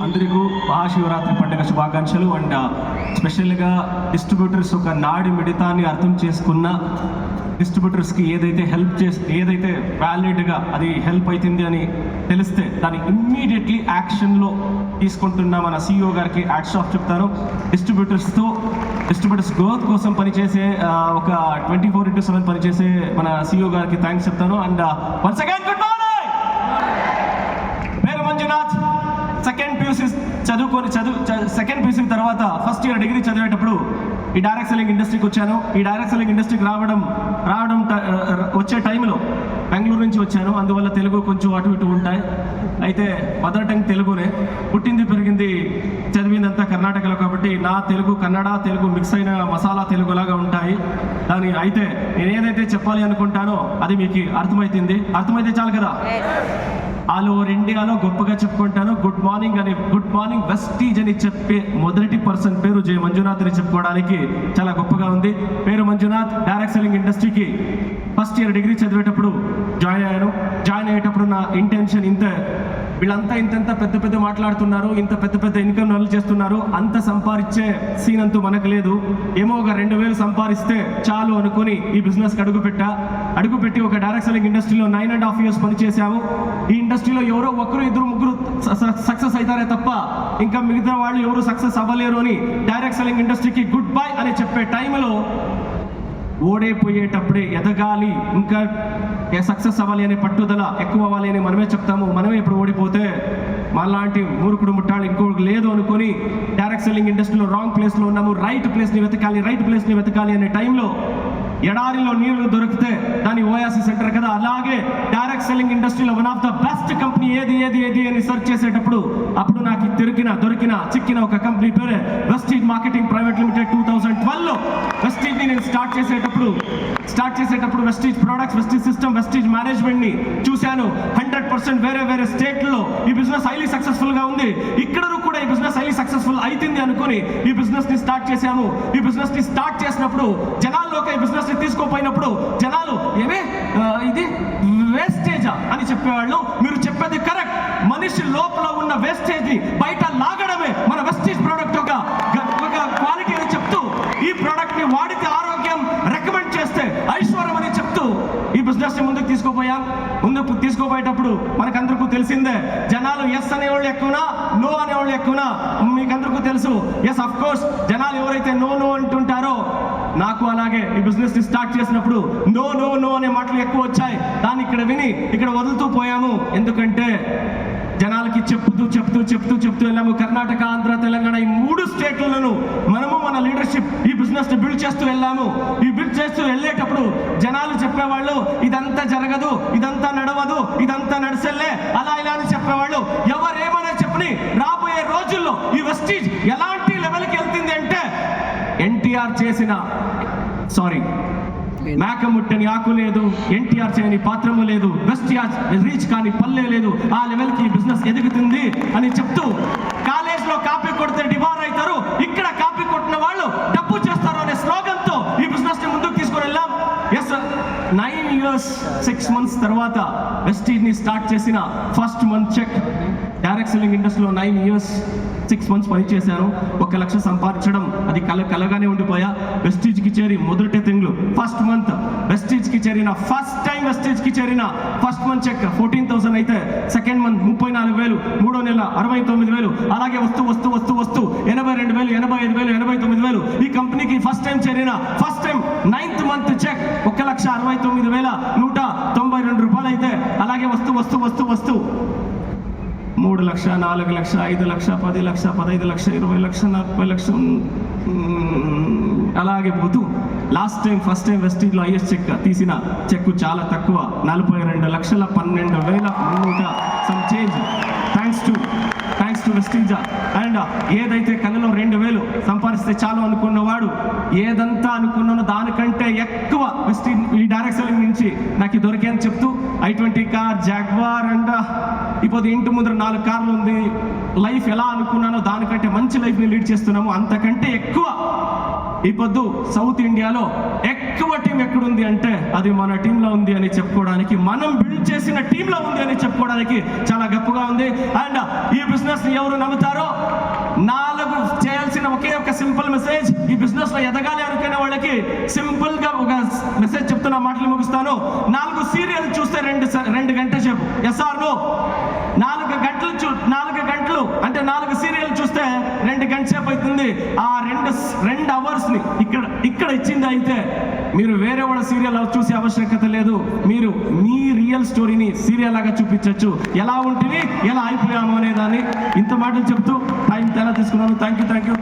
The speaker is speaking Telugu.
అందరికీ మహాశివరాత్రి పండుగ శుభాకాంక్షలు. అండ్ స్పెషల్గా డిస్ట్రిబ్యూటర్స్ ఒక నాడి మిడితాన్ని అర్థం చేసుకున్న డిస్ట్రిబ్యూటర్స్కి ఏదైతే వ్యాలిడ్గా అది హెల్ప్ అవుతుంది అని తెలిస్తే దాన్ని ఇమ్మీడియట్లీ యాక్షన్లో తీసుకుంటున్న మన CEO గారికి హ్యాట్స్ ఆఫ్ చెప్తాను. డిస్ట్రిబ్యూటర్స్ గ్రోత్ కోసం పనిచేసే ఒక 24/7 పనిచేసే మన CEO గారికి థ్యాంక్స్ చెప్తాను. And once again good morning. పేరు మంజునాథ్. సెకండ్ PUC తర్వాత ఫస్ట్ ఇయర్ డిగ్రీ చదివేటప్పుడు ఈ డైరెక్ట్ సెల్లింగ్ ఇండస్ట్రీకి వచ్చాను. ఈ డైరెక్ట్ సెల్లింగ్ ఇండస్ట్రీకి రావడం వచ్చే టైంలో బెంగళూరు నుంచి వచ్చాను. అందువల్ల తెలుగు కొంచెం అటు ఇటు ఉంటాయి. అయితే మదర్ టంగ్ తెలుగునే. పుట్టింది పెరిగింది చదివిందంతా కర్ణాటకలో కాబట్టి నా తెలుగు కన్నడ తెలుగు మిక్స్ అయిన మసాలా తెలుగులాగా ఉంటాయి. దాని అయితే నేను ఏదైతే చెప్పాలి అనుకుంటానో అది మీకు అర్థమైతే చాలు కదా. ఆల్ ఓవర్ ఇండియాలో గొప్పగా చెప్పుకుంటాను. గుడ్ మార్నింగ్ వెస్టీజ్ అని చెప్పే మొదటి పర్సన్ పేరు జే మంజునాథ్ అని చెప్పుకోవడానికి చాలా గొప్పగా ఉంది. పేరు మంజునాథ్. డైరెక్ట్ సెల్లింగ్ ఇండస్ట్రీకి ఫస్ట్ ఇయర్ డిగ్రీ చదివేటప్పుడు జాయిన్ అయ్యేటప్పుడు నా ఇంటెన్షన్ వీళ్ళంతా ఇంత పెద్ద మాట్లాడుతున్నారు, ఇంత పెద్ద ఇన్కమ్ నల్లు చేస్తున్నారు, అంత సంపాదించే సీన్ అంటూ మనకు లేదు, ఏమో ఒక 2,000 సంపాదిస్తే చాలు అనుకుని ఈ బిజినెస్కి అడుగుపెట్టి ఒక డైరెక్ట్ సెల్లింగ్ ఇండస్ట్రీలో 9.5 years పనిచేసాము. ఈ ఇండస్ట్రీలో ఎవరో ఒకరు ఇద్దరు ముగ్గురు సక్సెస్ అవుతారే తప్ప ఇంకా మిగతా వాళ్ళు ఎవరు సక్సెస్ అవ్వలేరు అని డైరెక్ట్ సెల్లింగ్ ఇండస్ట్రీకి గుడ్ బై అని చెప్పే టైంలో ఓడైపోయేటప్పుడే ఎదగాలి, ఇంకా సక్సెస్ అవ్వాలి అనే పట్టుదల ఎక్కువ అవ్వాలి అని మనమే చెప్తాము. మనమే ఇప్పుడు ఓడిపోతే మనలాంటి మూర్ఖుడు ముట్టాడు ఇంకోటి లేదు అనుకుని డైరెక్ట్ సెల్లింగ్ ఇండస్ట్రీలో రాంగ్ ప్లేస్లో ఉన్నాము. రైట్ ప్లేస్ని వెతకాలి అనే టైంలో ఎడారిలో నీళ్లు దొరికితే దాని ఓయాసిస్ సెంటర్ కదా, అలాగే డైరెక్ట్ సెల్లింగ్ ఇండస్ట్రీలో one of the best company ఏది అని సెర్చ్ చేసేటప్పుడు అప్పుడు నాకు చిక్కిన ఒక కంపెనీ పేరే వెస్టీజ్ మార్కెటింగ్ ప్రైవేట్ లిమిటెడ్. 2012లో వెస్టీజ్ని నేను స్టార్ట్ చేసేటప్పుడు Vestige products, Vestige system, Vestige మేనేజ్మెంట్ని చూశాను. 100% వేరే స్టేట్లో ఈ బిజినెస్ హైలీ సక్సెస్ఫుల్గా ఉంది. ఇక్కడ కూడా ఈ బిజినెస్ హైలీ సక్సెస్ఫుల్ అవుతుంది అనుకుని ఈ బిజినెస్ని స్టార్ట్ చేశాము. ఈ బిజినెస్ని స్టార్ట్ చేసినప్పుడు జనాల్లోకి ఈ బిజినెస్ తీసుకుపోయినప్పుడు జనాలు ఇది వేస్టేజా అని చెప్పేవాళ్ళు. మీరు చెప్పేది కరెక్ట్. మనిషి లోపల ఉన్న వేస్టేజ్ ని బయట లాగడమే మన వెస్టీజ్ ప్రోడక్ట్ ఒక క్వాలిటీ అని చెప్తూ ఈ ప్రోడక్ట్ ని వాడితే ఆరోగ్యం, రికమెండ్ చేస్తే ఐశ్వర్యం అని చెప్తూ ఈ బిజినెస్ ని ముందుకు తీసుకుపోయేటప్పుడు మనకందరికీ తెలిసిందే, జనాలు ఎస్ అనేవాళ్ళు ఎక్కువనా నో అనేవాళ్ళు ఎక్కువనా మీకందరికీ తెలుసు. ఎస్ అఫ్ కోర్స్ జనాలు ఎవరైతే నో అంటుంటారో నాకు అలాగే ఈ బిజినెస్ ని స్టార్ట్ చేసినప్పుడు నో అనే మాటలు ఎక్కువ వచ్చాయి. దాన్ని ఇక్కడ విని ఇక్కడ వదులుతూ పోయాము. ఎందుకంటే జనాలకి చెప్తూ వెళ్ళాము. కర్ణాటక, ఆంధ్ర, తెలంగాణ ఈ 3 స్టేట్లలోనూ మన లీడర్షిప్ ఈ బిజినెస్ ని బిల్డ్ చేస్తూ వెళ్ళాము. ఈ బిల్డ్ చేస్తూ వెళ్ళేటప్పుడు జనాలు చెప్పేవాళ్ళు ఇదంతా జరగదు, ఇదంతా నడవదు, ఇదంతా నడిచెల్లే అలా ఇలా అని చెప్పేవాళ్ళు. ఎవరేమైనా చెప్పని రాబోయే రోజుల్లో ఈ వెస్టీజ్ ఎలాంటి లెవెల్కి వెళ్తుంది అంటే ఎన్టీఆర్ చేసిన మేకముట్టని ఆకు లేదు, ఎన్టీఆర్ చేయని పాత్రము లేదు, వెస్టీజ్ రీచ్ కాని పల్లె లేదు, ఆ లెవెల్కి బిజినెస్ ఎదుగుతుంది అని చెప్తూ కాలేజ్లో కాపీ కొడితే డిబార్ అవుతారు, ఇక్కడ కాపీ కొట్టిన వాళ్ళు డబ్బు చేస్తారు అనే స్లోగన్తో ఈ బిజినెస్ ని ముందుకు తీసుకొని వెళ్ళాం. 9 years 6 months తర్వాత వెస్టీజ్ని స్టార్ట్ చేసిన first month check direct selling ఇండస్ట్రీలో 9 years 6 months పనిచేశాను. 1 లక్ష సంపాదించడం అది కలగానే ఉండిపోయా. వెస్టీజ్కి చేరి మొదటి తింగ్లు ఫస్ట్ మంత్ వెస్టీజ్కి చేరిన ఫస్ట్ మంత్ చెక్ 14,000 అయితే సెకండ్ మంత్ 34,000, 3వ నెల 69,000, అలాగే వస్తూ 82,000, 85,000, 89,000 ఈ కంపెనీకి first time 9th month check 1,69,192 రూపాయలు అయితే అలాగే వస్తూ 3 లక్ష, 4 లక్ష, 5 లక్ష, 10 లక్ష, 15 లక్ష, 20 లక్ష, 40 లక్ష అలాగే పోతూ ఫస్ట్ టైం వెస్టీజ్లో హైయెస్ట్ చెక్ తీసిన చెక్ చాలా తక్కువ 42,12,000 some change. Thanks to Vestige. And ఏదైతే కళ్ళలో 2,000 సంపాదిస్తే చాలు అనుకున్నవాడు ఏదంతా అనుకున్నానో దానికంటే ఎక్కువ వెస్టీజ్ ఈ డైరెక్ట్ సెల్లింగ్ నుంచి నాకు దొరికే అని చెప్తూ i20 కార్, జాగ్వార్ అండ్ ఇప్పుడు ఇంటి ముందర 4 కార్లు ఉంది. లైఫ్ ఎలా అనుకున్నానో దానికంటే మంచి లైఫ్ని లీడ్ చేస్తున్నాము. అంతకంటే ఎక్కువ ఈ పొద్దు సౌత్ ఇండియాలో ఎక్కువ టీం ఎక్కడుంది అంటే అది మన టీంలో ఉంది అని చెప్పుకోవడానికి, మనం బిల్డ్ చేసిన టీంలో ఉంది అని చెప్పుకోవడానికి చాలా గొప్పగా ఉంది. అండ్ ఈ బిజినెస్ ఎవరు నమ్ముతారో 4 చేయాల్సిన ఒకే ఒక సింపుల్ మెసేజ్, ఈ బిజినెస్ లో ఎదగాలి అనుకునే వాళ్ళకి సింపుల్ గా ఒక మెసేజ్ చెప్తున్న మాటలు ముగిస్తాను. 4 సీరియల్ చూస్తే 2 గంటల సేపు, ఎస్ ఆర్ నో? 4 గంటలు అంటే 4 సీరియల్ చూస్తే 2 గంటల సేపు అవుతుంది. ఆ 2 అవర్స్ ని ఇక్కడ ఇచ్చింది అయితే మీరు వేరే వాళ్ళ సీరియల్ చూసే ఆవశ్యకత లేదు. మీరు మీ రియల్ స్టోరీని సీరియల్ లాగా చూపించవచ్చు, ఎలా ఉంటుంది, ఎలా అయిపోయాము అనే దాన్ని. ఇంత మాటలు చెప్తూ టైం చాలా తీసుకున్నాను. Thank you.